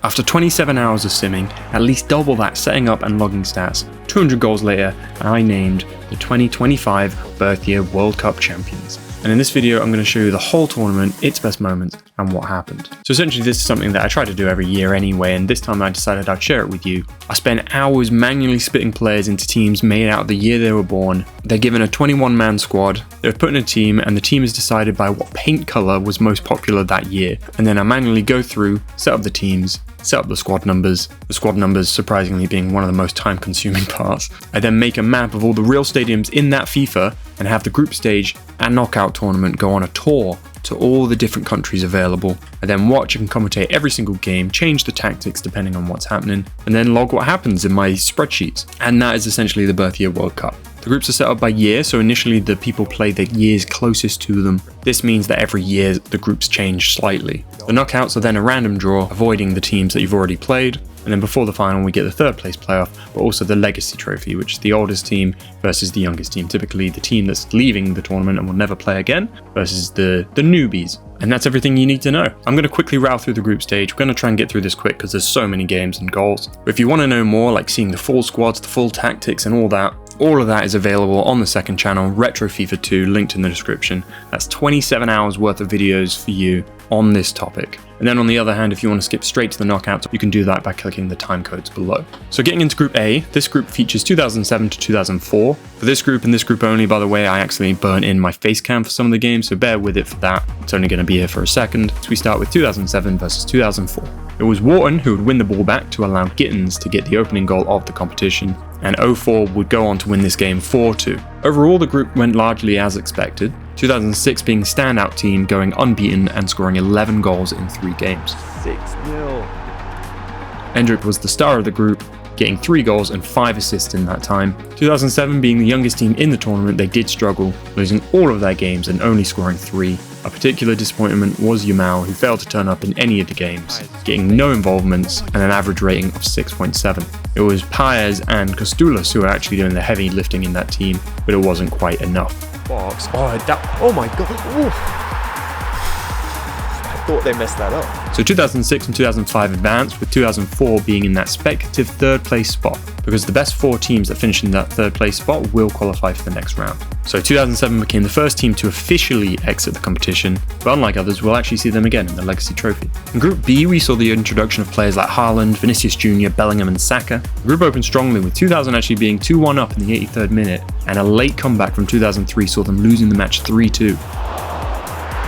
After 27 hours of simming, at least double that setting up and logging stats, 200 goals later, I named the 2025 Birth Year World Cup champions. And in this video, I'm going to show you the whole tournament, its best moments, and what happened. So essentially, this is something that I try to do every year anyway, and this time I decided I'd share it with you. I spent hours manually splitting players into teams made out of the year they were born. They're given a 21-man squad, they're put in a team, and the team is decided by what paint color was most popular that year. And then I manually go through, set up the teams, set up the squad numbers surprisingly being one of the most time-consuming parts. I then make a map of all the real stadiums in that FIFA and have the group stage and knockout tournament go on a tour to all the different countries available. I then watch and commentate every single game, change the tactics depending on what's happening, and then log what happens in my spreadsheets. And that is essentially the Birth Year World Cup. The groups are set up by year, so initially the people play the years closest to them. This means that every year the groups change slightly. The knockouts are then a random draw, avoiding the teams that you've already played, and then before the final we get the third place playoff, but also the legacy trophy, which is the oldest team versus the youngest team, typically the team that's leaving the tournament and will never play again versus the newbies. And that's everything you need to know. I'm going to quickly rattle through the group stage. We're going to try and get through this quick because there's so many games and goals. But if you want to know more, like seeing the full squads, the full tactics and all of that is available on the second channel, Retro FIFA 2, linked in the description. That's 27 hours worth of videos for you on this topic. And then on the other hand, if you want to skip straight to the knockouts, you can do that by clicking the time codes below. So getting into Group A, this group features 2007 to 2004. For this group and this group only, by the way, I accidentally burnt in my face cam for some of the games, so bear with it for that. It's only going to be here for a second. So we start with 2007 versus 2004. It was Wharton who would win the ball back to allow Gittins to get the opening goal of the competition, and 04 would go on to win this game 4-2. Overall, the group went largely as expected, 2006 being the standout team, going unbeaten and scoring 11 goals in 3 games. 6-0. Endrick was the star of the group, getting 3 goals and 5 assists in that time. 2007 being the youngest team in the tournament, they did struggle, losing all of their games and only scoring 3. A particular disappointment was Yamal, who failed to turn up in any of the games, getting no involvements and an average rating of 6.7. It was Paez and Costulas who were actually doing the heavy lifting in that team, but it wasn't quite enough. Box. Oh my god. Oof. I thought they messed that up. So 2006 and 2005 advanced, with 2004 being in that speculative third place spot, because the best 4 teams that finish in that third place spot will qualify for the next round. So 2007 became the first team to officially exit the competition, but unlike others, we'll actually see them again in the Legacy Trophy. In Group B, we saw the introduction of players like Haaland, Vinicius Jr., Bellingham and Saka. The group opened strongly, with 2000 actually being 2-1 up in the 83rd minute, and a late comeback from 2003 saw them losing the match 3-2.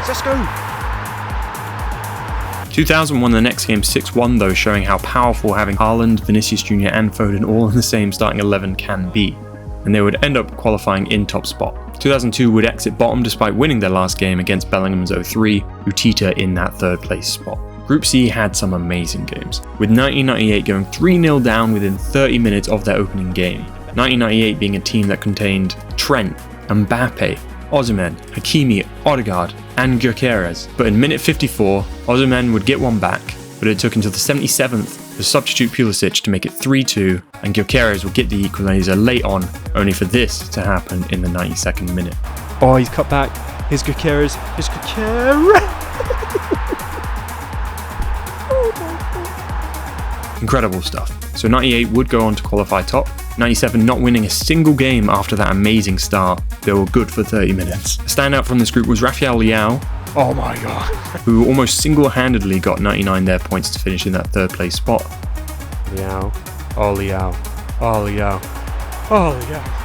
Let's go! 2000 won the next game 6-1 though, showing how powerful having Haaland, Vinicius Jr. and Foden all in the same starting 11 can be, and they would end up qualifying in top spot. 2002 would exit bottom despite winning their last game against Bellingham's 03, who teeter in that third place spot. Group C had some amazing games, with 1998 going 3-0 down within 30 minutes of their opening game. 1998 being a team that contained Trent, Mbappe, Osimhen, Hakimi, Odegaard and Gyökeres, but in minute 54, Osimhen would get one back, but it took until the 77th for substitute Pulisic to make it 3-2, and Gyökeres would get the equaliser late on, only for this to happen in the 92nd minute. Oh, he's cut back. Here's Gyökeres. Here's Gyökeres. Incredible stuff. So 98 would go on to qualify top, 97 not winning a single game after that amazing start. They were good for 30 minutes. A standout from this group was Rafael Leao, Oh my god. who almost single-handedly got 99 their points to finish in that third place spot. Leao. Oh Leao. Oh Leao. Oh Leao.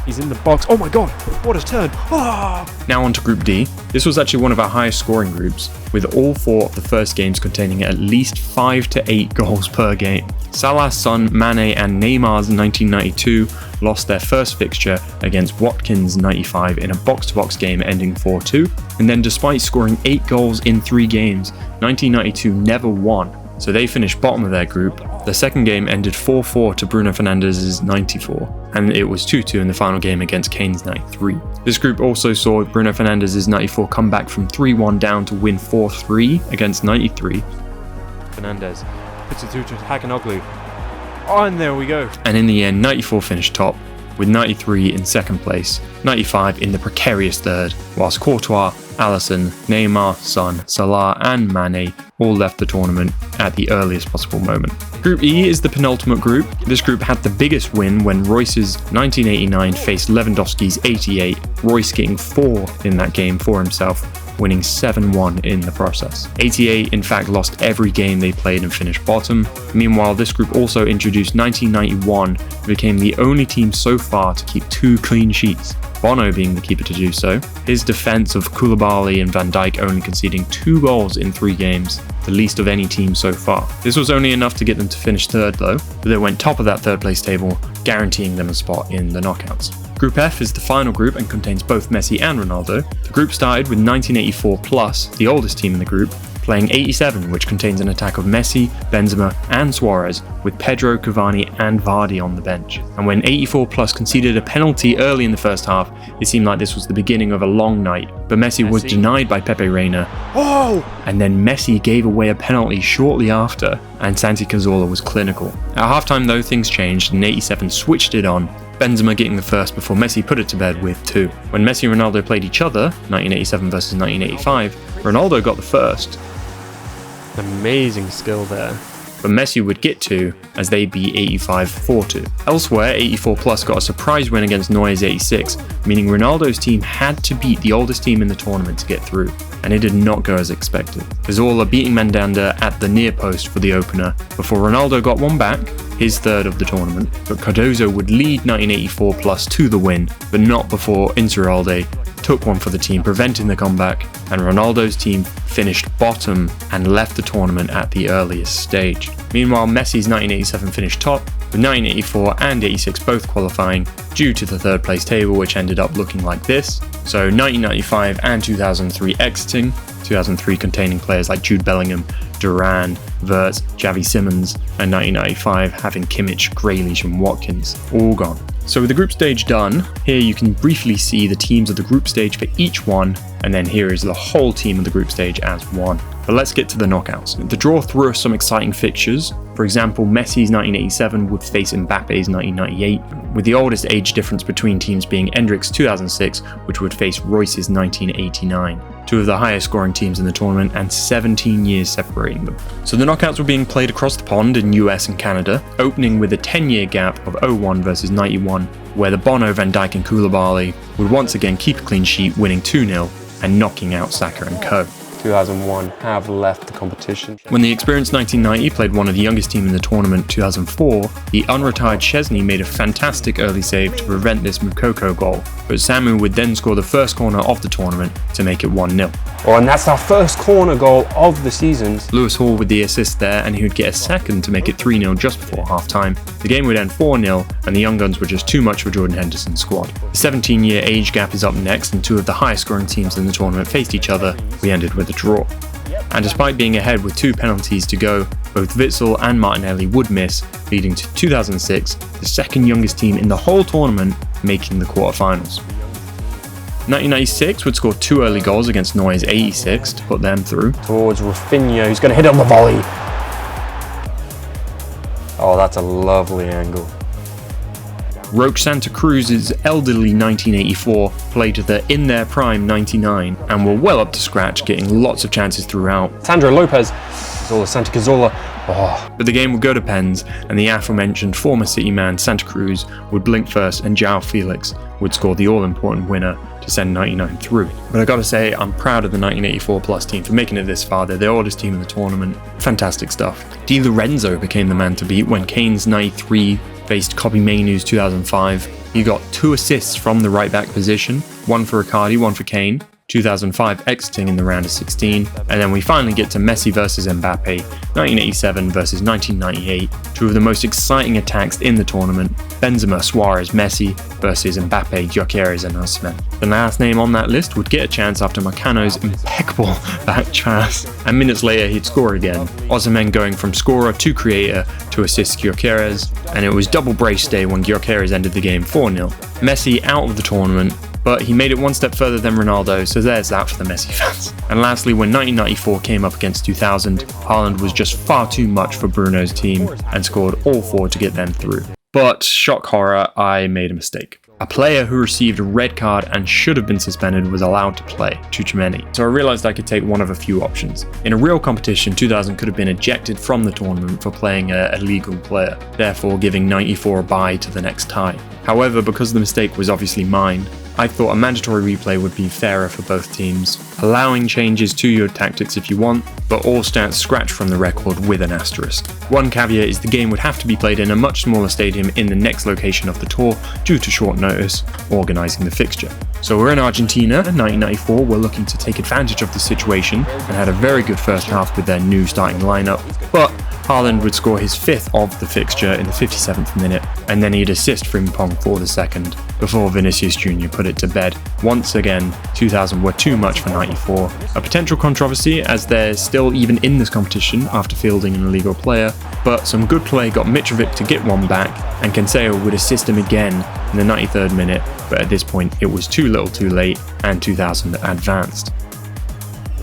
He's in the box. Oh my god. What a turn. Oh. Now on to Group D. This was actually one of our highest scoring groups, with all 4 of the first games containing at least 5 to 8 goals per game. Salah, Son, Mane and Neymar's 1992 lost their first fixture against Watkins' 95 in a box-to-box game ending 4-2, and then despite scoring 8 goals in 3 games, 1992 never won, so they finished bottom of their group. The second game ended 4-4 to Bruno Fernandes' 94, and it was 2-2 in the final game against Kane's 93. This group also saw Bruno Fernandes' 94 come back from 3-1 down to win 4-3 against 93. Fernandes puts it through to Hakanoglu. Oh, and there we go. And in the end, 94 finished top, with 93 in second place, 95 in the precarious third, whilst Courtois Alisson, Neymar, Son, Salah and Mane all left the tournament at the earliest possible moment. Group E is the penultimate group. This group had the biggest win when Royce's 1989 faced Lewandowski's 88, Royce getting 4 in that game for himself, winning 7-1 in the process. 88 in fact lost every game they played and finished bottom. Meanwhile, this group also introduced 1991, who became the only team so far to keep 2 clean sheets, Bono being the keeper to do so. His defense of Koulibaly and Van Dijk only conceding 2 goals in 3 games, the least of any team so far. This was only enough to get them to finish third though, but they went top of that third place table, guaranteeing them a spot in the knockouts. Group F is the final group and contains both Messi and Ronaldo. The group started with 1984 plus, the oldest team in the group, playing 87, which contains an attack of Messi, Benzema and Suarez, with Pedro, Cavani and Vardy on the bench. And when 84 plus conceded a penalty early in the first half, it seemed like this was the beginning of a long night, but Messi was denied by Pepe Reina. And then Messi gave away a penalty shortly after, and Santi Cazorla was clinical. At halftime though, things changed and 87 switched it on, Benzema getting the first before Messi put it to bed with 2. When Messi and Ronaldo played each other, 1987 versus 1985, Ronaldo got the first. Amazing skill there. But Messi would get 2 as they beat 85 4-2. Elsewhere, 84 plus got a surprise win against Neuer's 86, meaning Ronaldo's team had to beat the oldest team in the tournament to get through, and it did not go as expected. Cazorla beating Mandanda at the near post for the opener before Ronaldo got one back, his third of the tournament, but Cardozo would lead 1984 plus to the win, but not before Insaurralde took one for the team, preventing the comeback, and Ronaldo's team finished bottom and left the tournament at the earliest stage. Meanwhile, Messi's 1987 finished top, with 1984 and 86 both qualifying due to the third place table, which ended up looking like this. So 1995 and 2003 exiting, 2003 containing players like Jude Bellingham, Duran, Wirtz, Xavi Simons, and 1995 having Kimmich, Grealish and Watkins all gone. So with the group stage done, here you can briefly see the teams of the group stage for each one, and then here is the whole team of the group stage as one. But let's get to the knockouts. The draw threw us some exciting fixtures. For example, Messi's 1987 would face Mbappe's 1998, with the oldest age difference between teams being Endrick's 2006, which would face Royce's 1989. 2 of the highest scoring teams in the tournament and 17 years separating them. So the knockouts were being played across the pond in US and Canada, opening with a 10-year gap of 01 versus 91, where the Bono, Van Dijk and Koulibaly would once again keep a clean sheet, winning 2-0 and knocking out Saka and co. 2001 have left the competition. When the experienced 1990 played one of the youngest team in the tournament, 2004, the unretired Chesney made a fantastic early save to prevent this Moukoko goal, but Samu would then score the first corner of the tournament to make it 1-0. Oh, and that's our first corner goal of the season. Lewis Hall with the assist there, and he would get a second to make it 3-0 just before half-time. The game would end 4-0, and the Young Guns were just too much for Jordan Henderson's squad. The 17-year age gap is up next, and 2 of the highest scoring teams in the tournament faced each other. We ended with a draw. And despite being ahead with 2 penalties to go, both Witsel and Martinelli would miss, leading to 2006, the second youngest team in the whole tournament making the quarterfinals. 1996 would score 2 early goals against Neuer's 86 to put them through. Towards Rafinha, who's going to hit it on the volley. Oh, that's a lovely angle. Roque Santa Cruz's elderly 1984 played the in their prime 99 and were well up to scratch, getting lots of chances throughout. Sandro Lopez, Santi Cazorla. Oh. But the game would go to pens, and the aforementioned former City man Santa Cruz would blink first, and João Felix would score the all-important winner to send 99 through. But I gotta say, I'm proud of the 1984 plus team for making it this far. They're the oldest team in the tournament. Fantastic stuff. Di Lorenzo became the man to beat when Kane's 93 faced Kobbie Mainoo's 2005. He got 2 assists from the right back position, one for Icardi, one for Kane. 2005 exiting in the round of 16, and then we finally get to Messi versus Mbappe, 1987 versus 1998, 2 of the most exciting attacks in the tournament, Benzema, Suarez, Messi versus Mbappe, Gyökeres and Osimhen. The last name on that list would get a chance after Marcano's impeccable back pass, and minutes later he'd score again, Osimhen going from scorer to creator to assist Gyökeres, and it was double brace day when Gyökeres ended the game 4-0. Messi out of the tournament, but he made it one step further than Ronaldo, so there's that for the Messi fans. And lastly, when 1994 came up against 2000, Haaland was just far too much for Bruno's team and scored all 4 to get them through. But, shock horror, I made a mistake. A player who received a red card and should have been suspended was allowed to play, Tchouaméni. So I realised I could take one of a few options. In a real competition, 2000 could have been ejected from the tournament for playing a illegal player, therefore giving 94 a bye to the next tie. However, because the mistake was obviously mine, I thought a mandatory replay would be fairer for both teams, allowing changes to your tactics if you want, but all stats scratched from the record with an asterisk. One caveat is the game would have to be played in a much smaller stadium in the next location of the tour due to short notice organising the fixture. So we're in Argentina in 1994, we're looking to take advantage of the situation and had a very good first half with their new starting lineup, but Haaland would score his 5th of the fixture in the 57th minute, and then he'd assist Frimpong for the 2nd, before Vinicius Jr. put it to bed. Once again, 2000 were too much for 94. A potential controversy as they're still even in this competition after fielding an illegal player, but some good play got Mitrovic to get one back, and Cancelo would assist him again in the 93rd minute, but at this point it was too little too late, and 2000 advanced.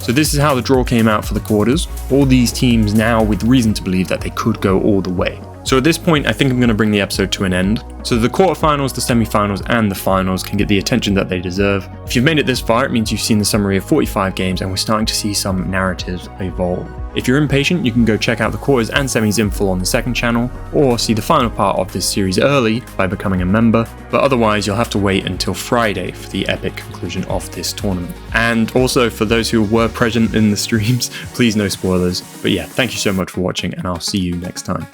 So this is how the draw came out for the quarters, all these teams now with reason to believe that they could go all the way. So at this point, I think I'm going to bring the episode to an end. So the quarterfinals, the semi-finals, and the finals can get the attention that they deserve. If you've made it this far, it means you've seen the summary of 45 games and we're starting to see some narratives evolve. If you're impatient, you can go check out the quarters and semis in full on the second channel, or see the final part of this series early by becoming a member, but otherwise you'll have to wait until Friday for the epic conclusion of this tournament. And also for those who were present in the streams, please no spoilers. But yeah, thank you so much for watching and I'll see you next time.